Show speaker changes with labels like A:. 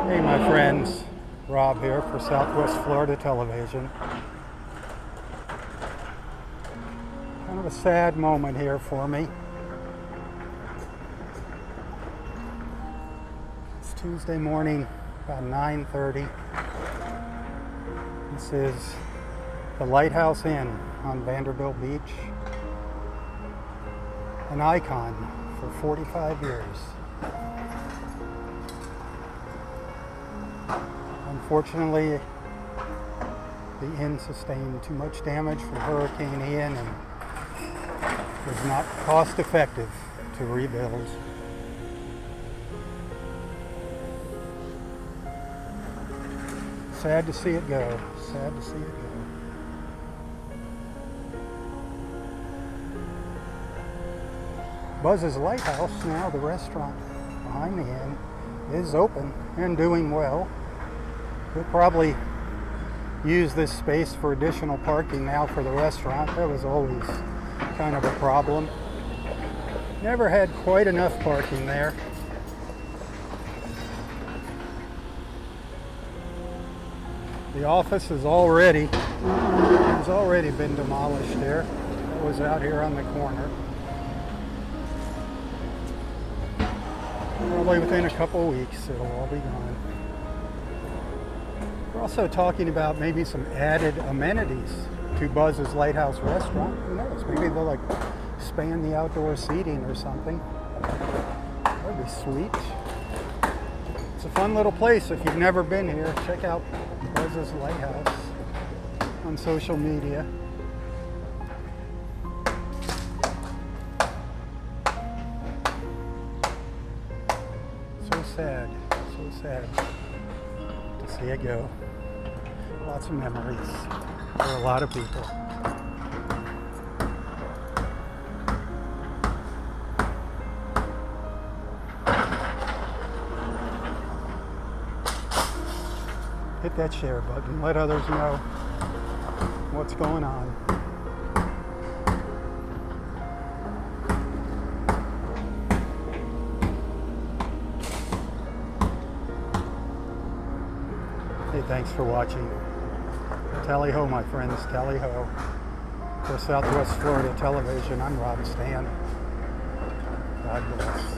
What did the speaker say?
A: Hey my friends, Rob here for Southwest Florida Television. Kind of a sad moment here for me. It's Tuesday morning, about 9:30. This is the Lighthouse Inn on Vanderbilt Beach. An icon for 45 years. Unfortunately, the inn sustained too much damage from Hurricane Ian and was not cost effective to rebuild. Sad to see it go. Sad to see it go. Buzz's Lighthouse, now the restaurant behind the inn, is open and doing well. We'll probably use this space for additional parking now for the restaurant. That was always kind of a problem. Never had quite enough parking there. The office has already been demolished there. It was out here on the corner. Probably within a couple weeks it'll all be gone. We're also talking about maybe some added amenities to Buzz's Lighthouse restaurant. Who knows? Maybe they'll like expand the outdoor seating or something. That'd be sweet. It's a fun little place. If you've never been here, check out Buzz's Lighthouse on social media. So sad to see it go. Lots of memories for a lot of people. Hit that share button. Let others know what's going on. Hey, thanks for watching. Tally ho, my friends, tally ho. For Southwest Florida Television, I'm Rob Stan. God bless.